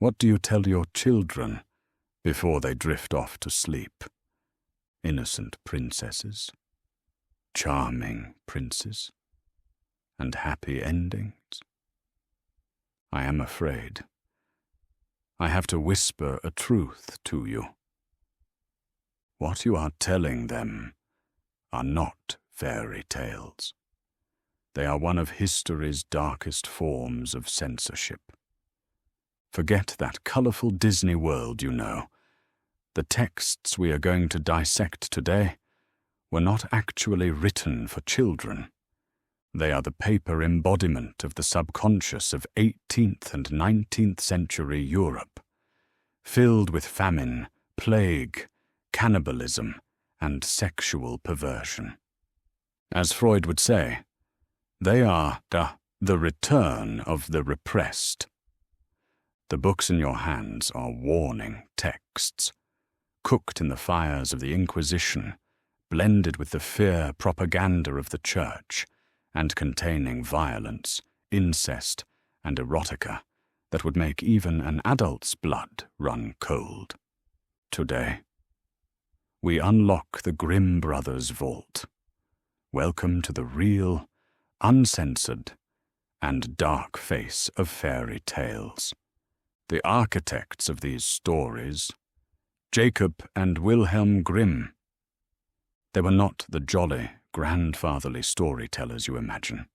What do you tell your children before they drift off to sleep? Innocent princesses, charming princes, and happy endings? I am afraid I have to whisper a truth to you. What you are telling them are not fairy tales. They are one of history's darkest forms of censorship. Forget that colorful Disney world you know. The texts we are going to dissect today were not actually written for children. They are the paper embodiment of the subconscious of 18th and 19th century Europe, filled with famine, plague, cannibalism, and sexual perversion. As Freud would say, they are the return of the repressed. The books in your hands are warning texts, cooked in the fires of the Inquisition, blended with the fear propaganda of the Church, and containing violence, incest, and erotica that would make even an adult's blood run cold. Today, we unlock the Grimm brothers' vault. Welcome to the real, uncensored, and dark face of fairy tales. The architects of these stories, Jacob and Wilhelm Grimm. They were not the jolly, grandfatherly storytellers you imagine.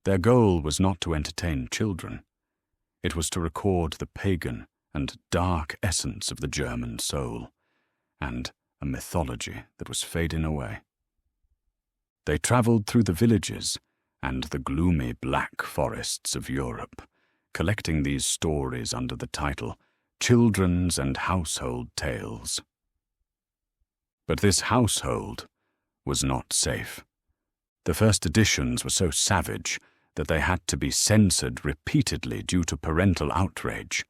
Their goal was not to entertain children. It was to record the pagan and dark essence of the German soul, and a mythology that was fading away. They traveled through the villages and the gloomy black forests of Europe, collecting these stories under the title Children's and Household Tales. But this household was not safe. The first editions were so savage that they had to be censored repeatedly due to parental outrage.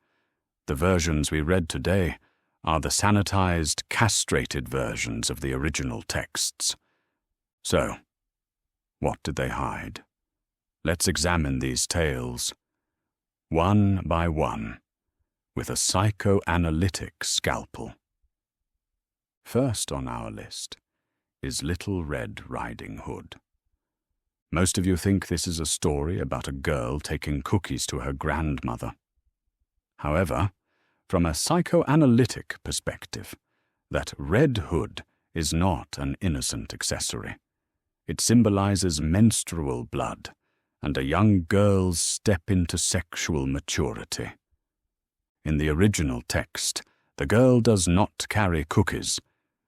The versions we read today are the sanitized, castrated versions of the original texts. So, what did they hide? Let's examine these tales, one by one, with a psychoanalytic scalpel. First on our list is Little Red Riding Hood. Most of you think this is a story about a girl taking cookies to her grandmother. However, from a psychoanalytic perspective, that red hood is not an innocent accessory. It symbolizes menstrual blood and a young girl's step into sexual maturity. In the original text, the girl does not carry cookies.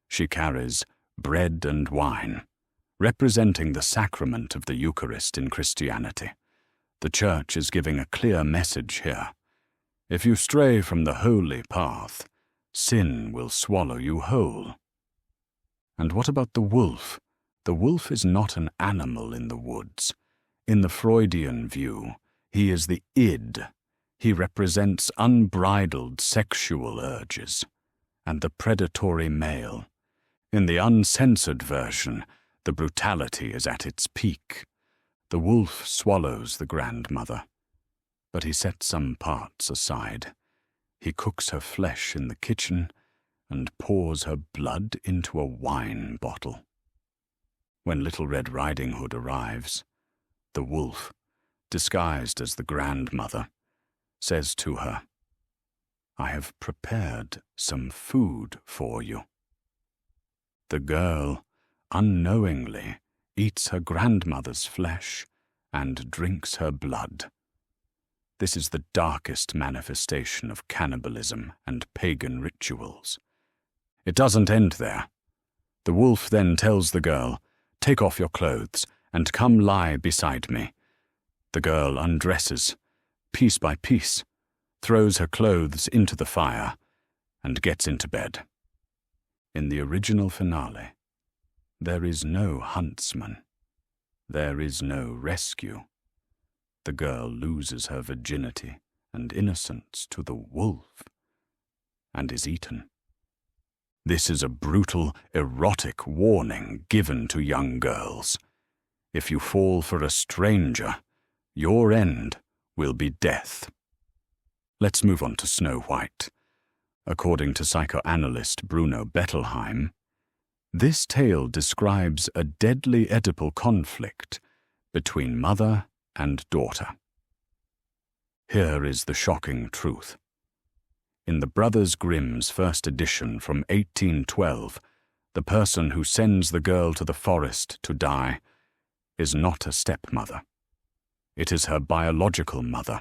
She carries bread and wine, representing the sacrament of the Eucharist in Christianity. The Church is giving a clear message here. If you stray from the holy path, sin will swallow you whole. And what about the wolf? The wolf is not an animal in the woods. In the Freudian view, he is the id. He represents unbridled sexual urges, and the predatory male. In the uncensored version, the brutality is at its peak. The wolf swallows the grandmother, but he sets some parts aside. He cooks her flesh in the kitchen and pours her blood into a wine bottle. When Little Red Riding Hood arrives, the wolf, disguised as the grandmother, says to her, "I have prepared some food for you." The girl, unknowingly, eats her grandmother's flesh and drinks her blood. This is the darkest manifestation of cannibalism and pagan rituals. It doesn't end there. The wolf then tells the girl, "Take off your clothes and come lie beside me." The girl undresses, piece by piece, throws her clothes into the fire, and gets into bed. In the original finale, there is no huntsman. There is no rescue. The girl loses her virginity and innocence to the wolf and is eaten. This is a brutal, erotic warning given to young girls. If you fall for a stranger, your end will be death. Let's move on to Snow White. According to psychoanalyst Bruno Bettelheim, this tale describes a deadly Oedipal conflict between mother and daughter. Here is the shocking truth. In the Brothers Grimm's first edition from 1812, the person who sends the girl to the forest to die is not a stepmother. It is her biological mother.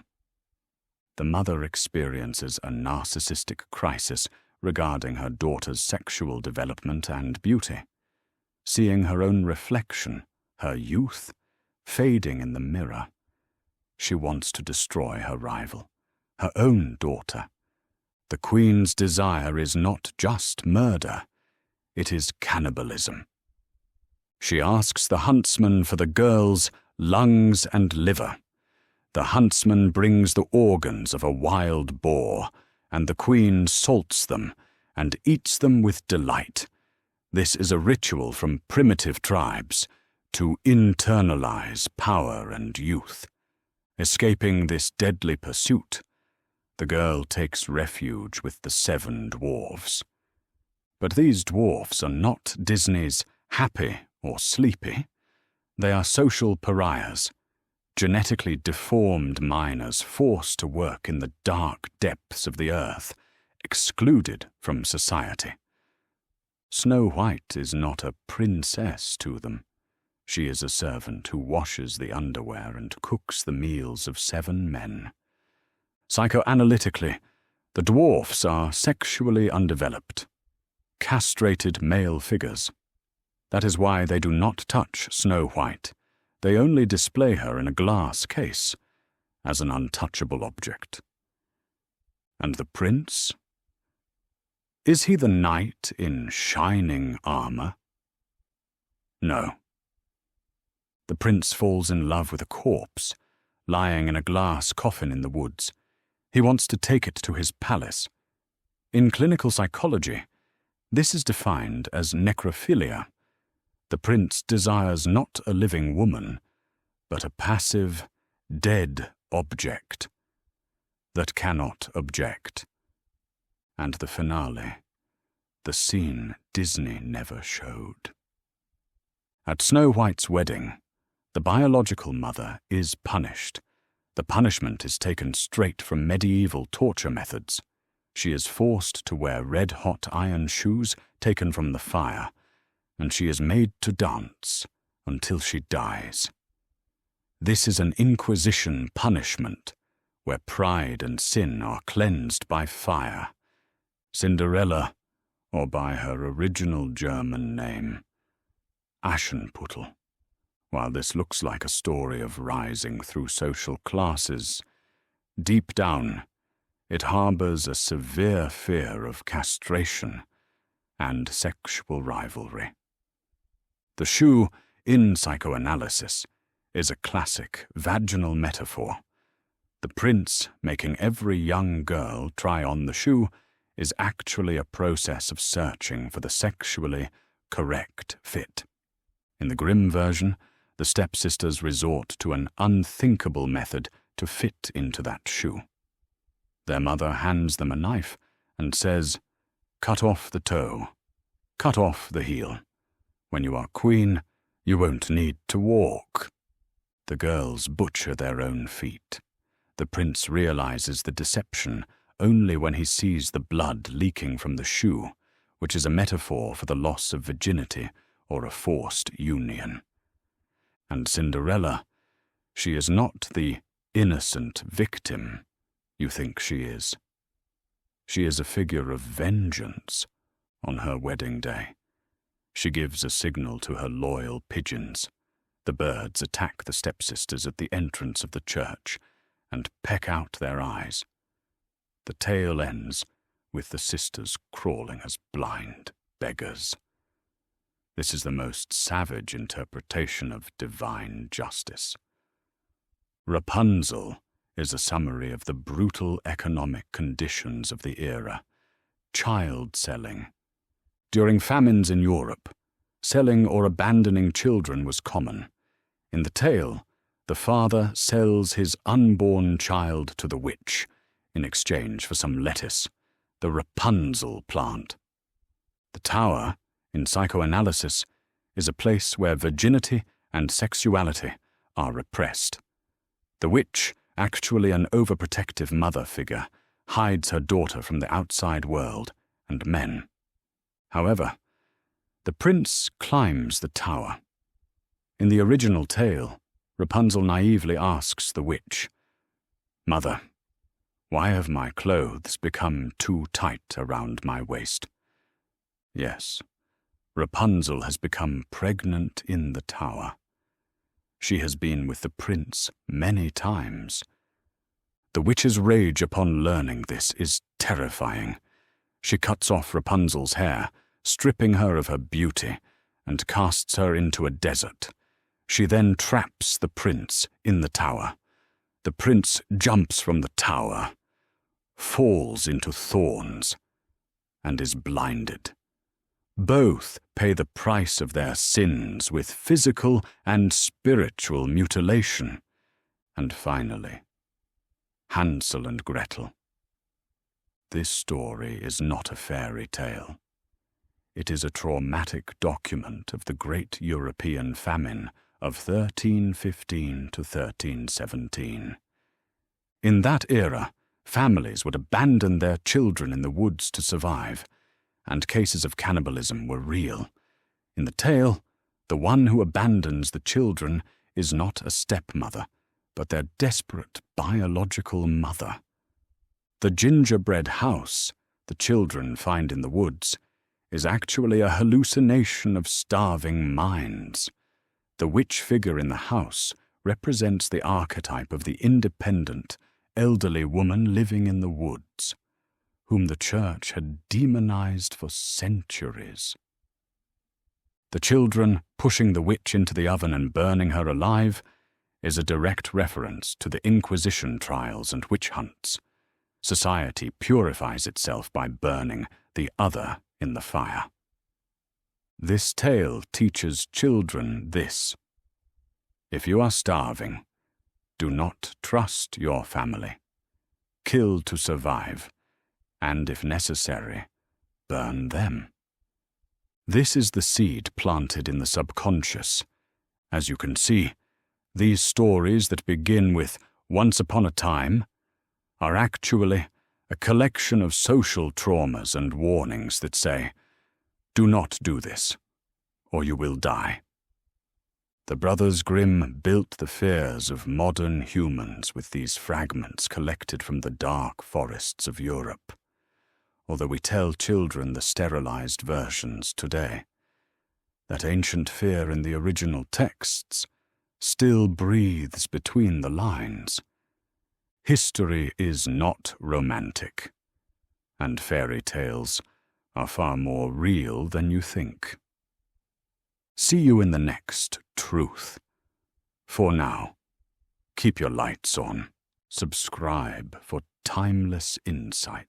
The mother experiences a narcissistic crisis regarding her daughter's sexual development and beauty, seeing her own reflection, her youth, fading in the mirror. She wants to destroy her rival, her own daughter. The queen's desire is not just murder, it is cannibalism. She asks the huntsman for the girl's lungs and liver. The huntsman brings the organs of a wild boar, and the queen salts them and eats them with delight. This is a ritual from primitive tribes to internalize power and youth. Escaping this deadly pursuit, the girl takes refuge with the 7 dwarfs. But these dwarfs are not Disney's Happy or Sleepy. They are social pariahs, genetically deformed minors forced to work in the dark depths of the earth, excluded from society. Snow White is not a princess to them. She is a servant who washes the underwear and cooks the meals of 7 men. Psychoanalytically, the dwarfs are sexually undeveloped, castrated male figures. That is why they do not touch Snow White. They only display her in a glass case, as an untouchable object. And the prince? Is he the knight in shining armor? No. The prince falls in love with a corpse, lying in a glass coffin in the woods. He wants to take it to his palace. In clinical psychology, this is defined as necrophilia. The prince desires not a living woman, but a passive, dead object that cannot object. And the finale, the scene Disney never showed. At Snow White's wedding, the biological mother is punished. The punishment is taken straight from medieval torture methods. She is forced to wear red-hot iron shoes taken from the fire, and she is made to dance until she dies. This is an Inquisition punishment, where pride and sin are cleansed by fire. Cinderella, or by her original German name, Aschenputtel. While this looks like a story of rising through social classes, deep down, it harbors a severe fear of castration and sexual rivalry. The shoe, in psychoanalysis, is a classic vaginal metaphor. The prince making every young girl try on the shoe is actually a process of searching for the sexually correct fit. In the Grimm version, the stepsisters resort to an unthinkable method to fit into that shoe. Their mother hands them a knife and says, "Cut off the toe, cut off the heel. When you are queen, you won't need to walk." The girls butcher their own feet. The prince realizes the deception only when he sees the blood leaking from the shoe, which is a metaphor for the loss of virginity or a forced union. And Cinderella, she is not the innocent victim you think she is. She is a figure of vengeance on her wedding day. She gives a signal to her loyal pigeons. The birds attack the stepsisters at the entrance of the church and peck out their eyes. The tale ends with the sisters crawling as blind beggars. This is the most savage interpretation of divine justice. Rapunzel is a summary of the brutal economic conditions of the era. Child selling. During famines in Europe, selling or abandoning children was common. In the tale, the father sells his unborn child to the witch, in exchange for some lettuce, the Rapunzel plant. The tower, in psychoanalysis, is a place where virginity and sexuality are repressed. The witch, actually an overprotective mother figure, hides her daughter from the outside world and men. However, the prince climbs the tower. In the original tale, Rapunzel naively asks the witch, "Mother, why have my clothes become too tight around my waist?" Yes, Rapunzel has become pregnant in the tower. She has been with the prince many times. The witch's rage upon learning this is terrifying. She cuts off Rapunzel's hair, stripping her of her beauty, and casts her into a desert. She then traps the prince in the tower. The prince jumps from the tower, falls into thorns, and is blinded. Both pay the price of their sins with physical and spiritual mutilation. And finally, Hansel and Gretel. This story is not a fairy tale. It is a traumatic document of the great European famine of 1315 to 1317. In that era, families would abandon their children in the woods to survive, and cases of cannibalism were real. In the tale, the one who abandons the children is not a stepmother, but their desperate biological mother. The gingerbread house the children find in the woods is actually a hallucination of starving minds. The witch figure in the house represents the archetype of the independent, elderly woman living in the woods, whom the church had demonized for centuries. The children pushing the witch into the oven and burning her alive is a direct reference to the Inquisition trials and witch hunts. Society purifies itself by burning the other in the fire. This tale teaches children this: if you are starving, do not trust your family. Kill to survive, and if necessary, burn them. This is the seed planted in the subconscious. As you can see, these stories that begin with "once upon a time" are actually a collection of social traumas and warnings that say, "Do not do this, or you will die." The Brothers Grimm built the fears of modern humans with these fragments collected from the dark forests of Europe. Although we tell children the sterilized versions today, that ancient fear in the original texts still breathes between the lines. History is not romantic, and fairy tales are far more real than you think. See you in the next Truth. For now, keep your lights on, subscribe for timeless insight.